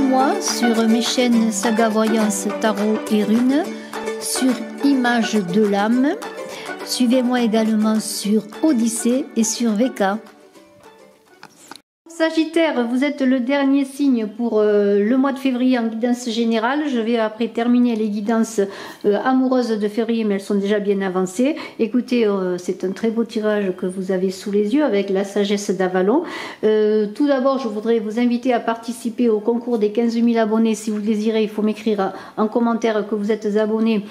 Suivez-moi sur mes chaînes Saga Voyance, Tarot et Runes, sur Image de l'âme. Suivez-moi également sur Odyssée et sur VK. Sagittaire, vous êtes le dernier signe pour le mois de février en guidance générale. Je vais après terminer les guidances amoureuses de février, mais elles sont déjà bien avancées. Écoutez, c'est un très beau tirage que vous avez sous les yeux avec la sagesse d'Avalon. Tout d'abord, je voudrais vous inviter à participer au concours des 15 000 abonnés. Si vous le désirez, il faut m'écrire en commentaire que vous êtes abonné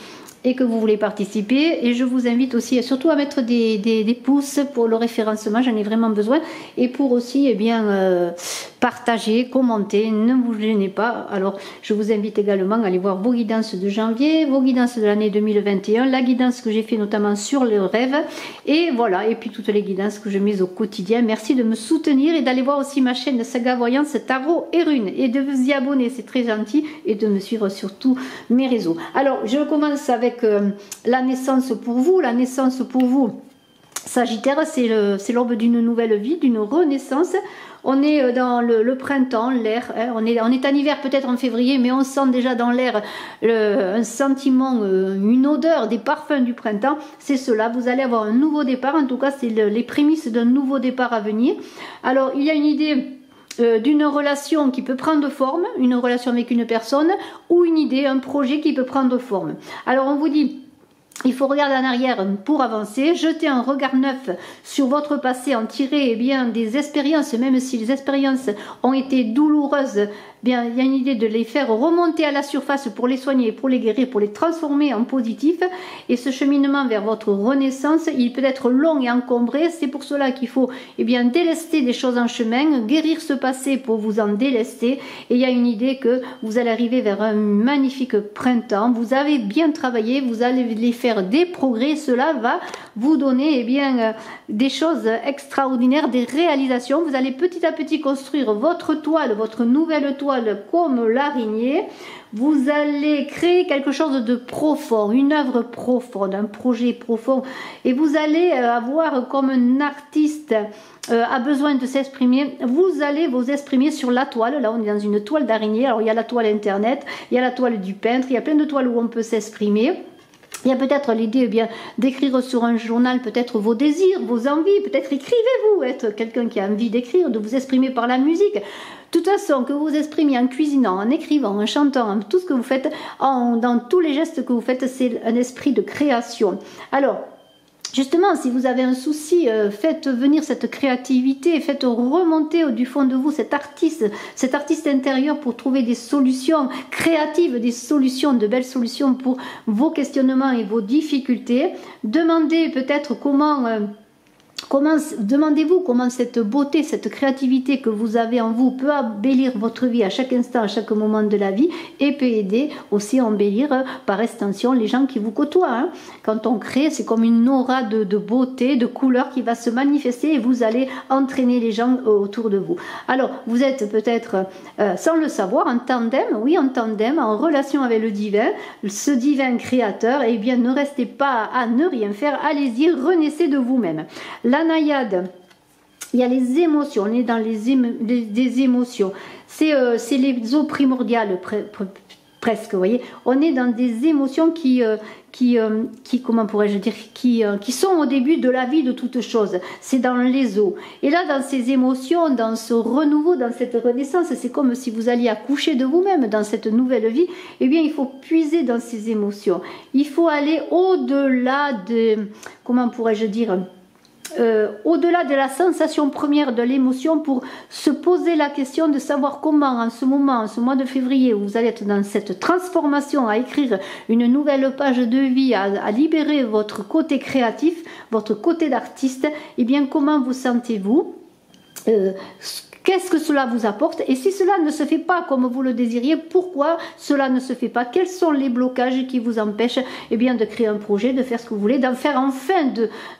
et que vous voulez participer. Et je vous invite aussi surtout à mettre des pouces pour le référencement, j'en ai vraiment besoin, et pour aussi partager, commenter, ne vous gênez pas. Alors je vous invite également à aller voir vos guidances de janvier, vos guidances de l'année 2021, la guidance que j'ai fait notamment sur le rêve, et voilà, et puis toutes les guidances que je mets au quotidien. Merci de me soutenir et d'aller voir aussi ma chaîne Saga Voyance, Tarot et Runes, et de vous y abonner, c'est très gentil, et de me suivre sur tous mes réseaux. Alors je commence avec la naissance pour vous. La naissance pour vous, Sagittaire, c'est l'aube d'une nouvelle vie, d'une renaissance. On est dans le printemps, l'air, hein, on est en hiver peut-être en février, mais on sent déjà dans l'air un sentiment, une odeur, des parfums du printemps. C'est cela, vous allez avoir un nouveau départ, en tout cas c'est les prémices d'un nouveau départ à venir. Alors il y a une idée d'une relation qui peut prendre forme, une relation avec une personne, ou une idée, un projet qui peut prendre forme. Alors on vous dit, il faut regarder en arrière pour avancer, jeter un regard neuf sur votre passé, en tirer des expériences, même si les expériences ont été douloureuses. Bien, il y a une idée de les faire remonter à la surface pour les soigner, pour les guérir, pour les transformer en positif. Et ce cheminement vers votre renaissance, il peut être long et encombré. C'est pour cela qu'il faut délester des choses en chemin, guérir ce passé pour vous en délester. Et il y a une idée que vous allez arriver vers un magnifique printemps. Vous avez bien travaillé, vous allez les faire des progrès. Cela va vous donner des choses extraordinaires, des réalisations. Vous allez petit à petit construire votre toile, votre nouvelle toile, comme l'araignée. Vous allez créer quelque chose de profond, une œuvre profonde, un projet profond, et vous allez avoir, comme un artiste a besoin de s'exprimer, vous allez vous exprimer sur la toile. Là on est dans une toile d'araignée. Alors il y a la toile internet, il y a la toile du peintre, il y a plein de toiles où on peut s'exprimer. Il y a peut-être l'idée d'écrire sur un journal peut-être vos désirs, vos envies, peut-être écrivez-vous, être quelqu'un qui a envie d'écrire, de vous exprimer par la musique. De toute façon, que vous vous exprimiez en cuisinant, en écrivant, en chantant, en tout ce que vous faites, dans tous les gestes que vous faites, c'est un esprit de création. Alors, justement, si vous avez un souci, faites venir cette créativité, faites remonter du fond de vous cet artiste intérieur pour trouver des solutions créatives, des solutions, de belles solutions pour vos questionnements et vos difficultés. Demandez peut-être demandez-vous comment cette beauté, cette créativité que vous avez en vous peut embellir votre vie à chaque instant, à chaque moment de la vie, et peut aider aussi à embellir par extension les gens qui vous côtoient. Hein. Quand on crée, c'est comme une aura de beauté, de couleur qui va se manifester, et vous allez entraîner les gens autour de vous. Alors, vous êtes peut-être, sans le savoir, en tandem, oui, en tandem, en relation avec le divin, ce divin créateur. Et bien, ne restez pas à ne rien faire, allez-y, renaissez de vous-même. La naïade, il y a les émotions, on est dans des émotions, c'est les eaux primordiales presque, vous voyez, on est dans des émotions qui comment pourrais-je dire, qui sont au début de la vie de toute chose, c'est dans les eaux. Et là, dans ces émotions, dans ce renouveau, dans cette renaissance, c'est comme si vous alliez accoucher de vous-même dans cette nouvelle vie. Eh bien, il faut puiser dans ces émotions, il faut aller au-delà de, comment pourrais-je dire, au-delà de la sensation première de l'émotion, pour se poser la question de savoir comment en ce moment, en ce mois de février, où vous allez être dans cette transformation, à écrire une nouvelle page de vie, à libérer votre côté créatif, votre côté d'artiste. Et bien, comment vous sentez-vous, qu'est-ce que cela vous apporte, et si cela ne se fait pas comme vous le désiriez, pourquoi cela ne se fait pas, quels sont les blocages qui vous empêchent de créer un projet, de faire ce que vous voulez, d'en faire enfin,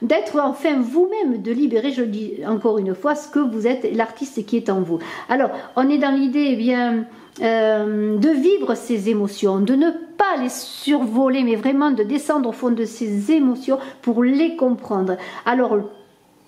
d'être enfin vous-même, de libérer, je le dis encore une fois, ce que vous êtes, l'artiste qui est en vous. Alors, on est dans l'idée de vivre ces émotions, de ne pas les survoler, mais vraiment de descendre au fond de ces émotions pour les comprendre. Alors,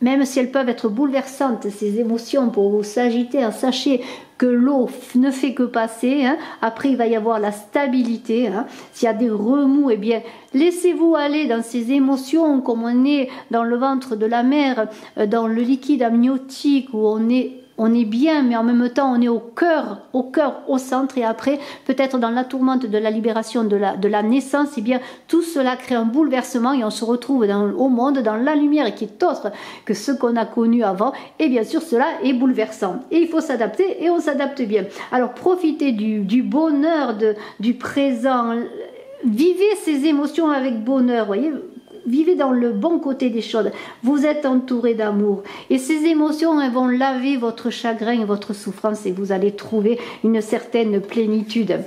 même si elles peuvent être bouleversantes, ces émotions pour vous Sagittaires, sachez que l'eau ne fait que passer, hein. Après il va y avoir la stabilité, hein. S'il y a des remous, eh bien laissez-vous aller dans ces émotions comme on est dans le ventre de la mère, dans le liquide amniotique où on est bien, mais en même temps on est au cœur, au centre, et après peut-être dans la tourmente de la libération de la naissance, eh bien tout cela crée un bouleversement et on se retrouve au monde, dans la lumière qui est autre que ce qu'on a connu avant, et bien sûr cela est bouleversant. Et il faut s'adapter, et on s'adapte bien. Alors profitez du bonheur du présent, vivez ces émotions avec bonheur, voyez. Vivez dans le bon côté des choses. Vous êtes entouré d'amour. Et ces émotions, elles vont laver votre chagrin et votre souffrance et vous allez trouver une certaine plénitude.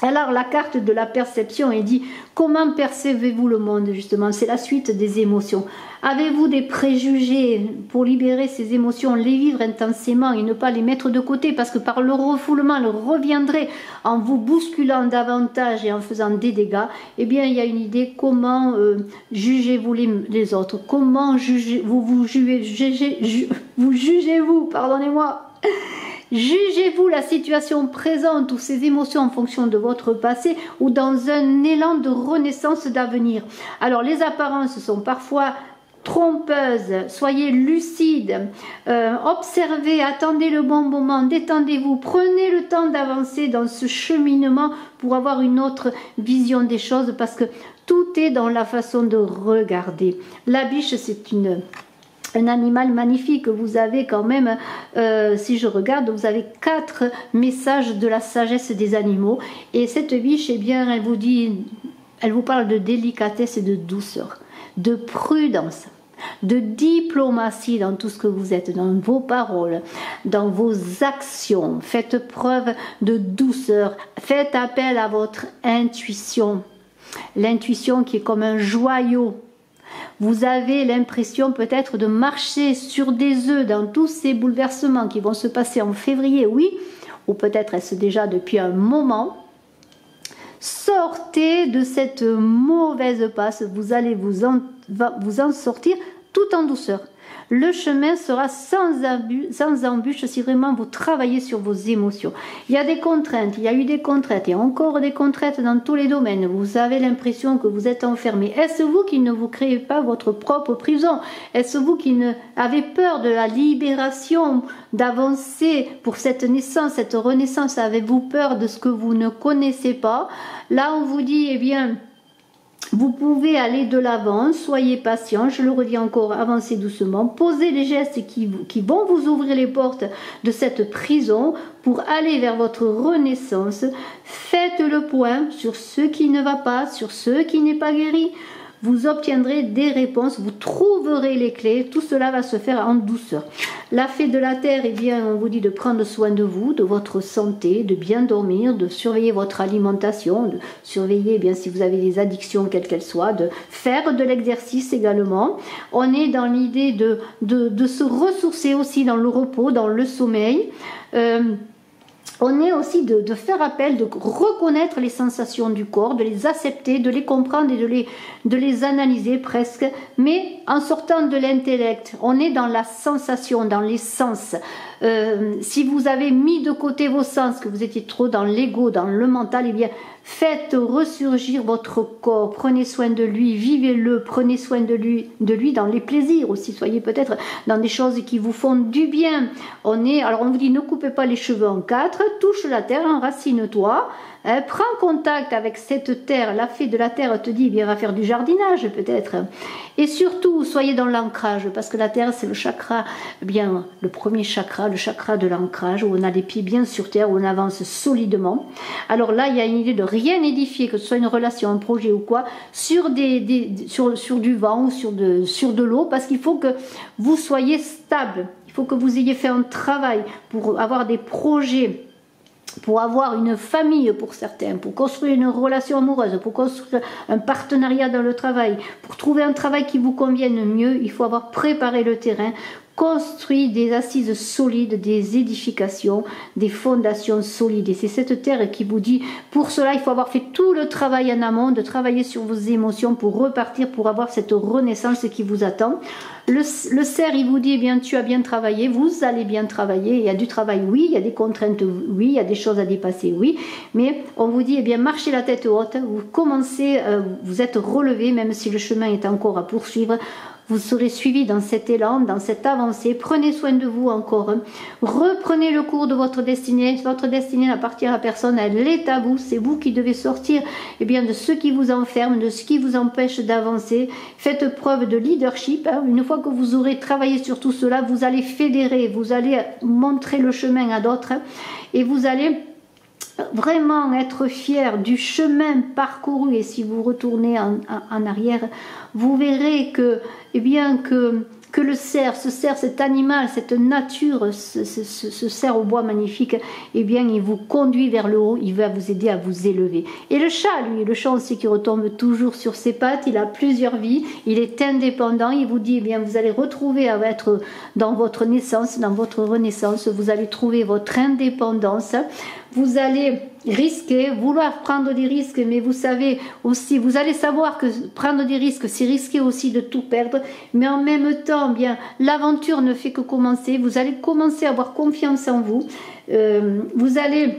Alors la carte de la perception est dit, comment percevez-vous le monde justement? C'est la suite des émotions. Avez-vous des préjugés? Pour libérer ces émotions, les vivre intensément et ne pas les mettre de côté, parce que par le refoulement, elles reviendraient en vous bousculant davantage et en faisant des dégâts. Eh bien, il y a une idée, comment jugez-vous les autres? Comment vous jugez-vous, pardonnez-moi. Jugez-vous la situation présente ou ces émotions en fonction de votre passé ou dans un élan de renaissance d'avenir. Alors les apparences sont parfois trompeuses, soyez lucides, observez, attendez le bon moment, détendez-vous, prenez le temps d'avancer dans ce cheminement pour avoir une autre vision des choses, parce que tout est dans la façon de regarder. La biche, c'est un animal magnifique. Vous avez quand même, si je regarde, vous avez 4 messages de la sagesse des animaux. Et cette biche, eh bien, elle vous parle de délicatesse et de douceur, de prudence, de diplomatie dans tout ce que vous êtes, dans vos paroles, dans vos actions. Faites preuve de douceur, faites appel à votre intuition. L'intuition qui est comme un joyau. Vous avez l'impression peut-être de marcher sur des œufs dans tous ces bouleversements qui vont se passer en février, oui, ou peut-être est-ce déjà depuis un moment. Sortez de cette mauvaise passe, vous allez vous en sortir tout en douceur. Le chemin sera sans embûche si vraiment vous travaillez sur vos émotions. Il y a des contraintes, il y a eu des contraintes, il y a encore des contraintes dans tous les domaines. Vous avez l'impression que vous êtes enfermé. Est-ce vous qui ne vous créez pas votre propre prison? Est-ce vous qui avez peur de la libération, d'avancer pour cette naissance, cette renaissance? Avez-vous peur de ce que vous ne connaissez pas? Là, on vous dit, eh bien, vous pouvez aller de l'avant, soyez patient, je le redis encore, avancez doucement, posez les gestes qui vont vous ouvrir les portes de cette prison pour aller vers votre renaissance. Faites le point sur ce qui ne va pas, sur ce qui n'est pas guéri. Vous obtiendrez des réponses, vous trouverez les clés, tout cela va se faire en douceur. La fée de la terre, eh bien, on vous dit de prendre soin de vous, de votre santé, de bien dormir, de surveiller votre alimentation, de surveiller, eh bien, si vous avez des addictions, quelles qu'elles soient, de faire de l'exercice également. On est dans l'idée de se ressourcer aussi dans le repos, dans le sommeil. On est aussi de faire appel, de reconnaître les sensations du corps, de les accepter, de les comprendre et de les analyser presque, mais en sortant de l'intellect. On est dans la sensation, dans les sens. Si vous avez mis de côté vos sens, que vous étiez trop dans l'ego, dans le mental, eh bien, faites ressurgir votre corps, prenez soin de lui, vivez-le, prenez soin de lui dans les plaisirs aussi, soyez peut-être dans des choses qui vous font du bien. Alors on vous dit, ne coupez pas les cheveux en 4, touche la terre, enracine-toi, prends contact avec cette terre. La fée de la terre te dit, viens faire du jardinage peut-être. Et surtout, soyez dans l'ancrage, parce que la terre, c'est le chakra, bien le premier chakra, le chakra de l'ancrage, où on a les pieds bien sur terre, où on avance solidement. Alors là, il y a une idée de rien édifier, que ce soit une relation, un projet ou quoi, sur du vent ou sur de l'eau, parce qu'il faut que vous soyez stable. Il faut que vous ayez fait un travail pour avoir des projets, pour avoir une famille pour certains, pour construire une relation amoureuse, pour construire un partenariat dans le travail, pour trouver un travail qui vous convienne mieux. Il faut avoir préparé le terrain, construit des assises solides, des édifications, des fondations solides. Et c'est cette terre qui vous dit, pour cela, il faut avoir fait tout le travail en amont, de travailler sur vos émotions pour repartir, pour avoir cette renaissance qui vous attend. Le cerf, il vous dit, eh bien, tu as bien travaillé, vous allez bien travailler. Il y a du travail, oui, il y a des contraintes, oui, il y a des choses à dépasser, oui. Mais on vous dit, eh bien, marchez la tête haute, vous commencez, vous êtes relevé, même si le chemin est encore à poursuivre. Vous serez suivi dans cet élan, dans cette avancée. Prenez soin de vous encore. Reprenez le cours de votre destinée. Votre destinée n'appartient à personne, elle est à vous. C'est vous qui devez sortir eh bien, de ce qui vous enferme, de ce qui vous empêche d'avancer. Faites preuve de leadership. Hein. Une fois que vous aurez travaillé sur tout cela, vous allez fédérer, vous allez montrer le chemin à d'autres hein, et vous allez vraiment être fier du chemin parcouru. Et si vous retournez en arrière, vous verrez que, eh bien, que le cerf, cet animal, cette nature, ce cerf au bois magnifique, eh bien, il vous conduit vers le haut, il va vous aider à vous élever. Et le chat, lui, le chat, on sait qu'il retombe toujours sur ses pattes, il a plusieurs vies, il est indépendant, il vous dit, eh bien, vous allez retrouver à être dans votre naissance, dans votre renaissance, vous allez trouver votre indépendance, vous allez risquer, vouloir prendre des risques, mais vous savez aussi, vous allez savoir que prendre des risques, c'est risquer aussi de tout perdre, mais en même temps, bien, l'aventure ne fait que commencer, vous allez commencer à avoir confiance en vous, vous allez...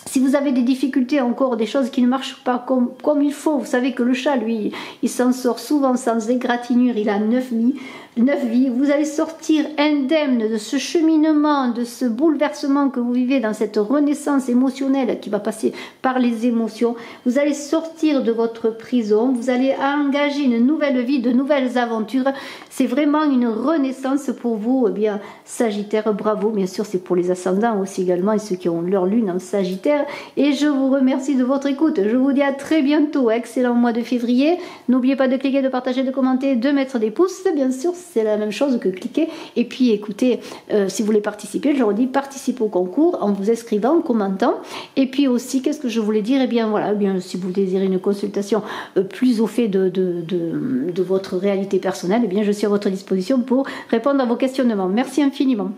Si vous avez des difficultés encore, des choses qui ne marchent pas comme il faut, vous savez que le chat, lui, il s'en sort souvent sans égratignure, il a 9 vies, vous allez sortir indemne de ce cheminement, de ce bouleversement que vous vivez dans cette renaissance émotionnelle qui va passer par les émotions. Vous allez sortir de votre prison, vous allez engager une nouvelle vie, de nouvelles aventures. C'est vraiment une renaissance pour vous, eh bien, Sagittaire, bravo. Bien sûr, c'est pour les ascendants aussi également et ceux qui ont leur lune en Sagittaire. Et je vous remercie de votre écoute. Je vous dis à très bientôt. Excellent mois de février. N'oubliez pas de cliquer, de partager, de commenter, de mettre des pouces. Bien sûr, c'est la même chose que cliquer. Et puis, écoutez, si vous voulez participer, je vous dis, participez au concours en vous inscrivant, en commentant. Et puis aussi, qu'est-ce que je voulais dire? Eh bien, voilà, eh bien, si vous désirez une consultation plus au fait de votre réalité personnelle, eh bien, je suis à votre disposition pour répondre à vos questionnements. Merci infiniment.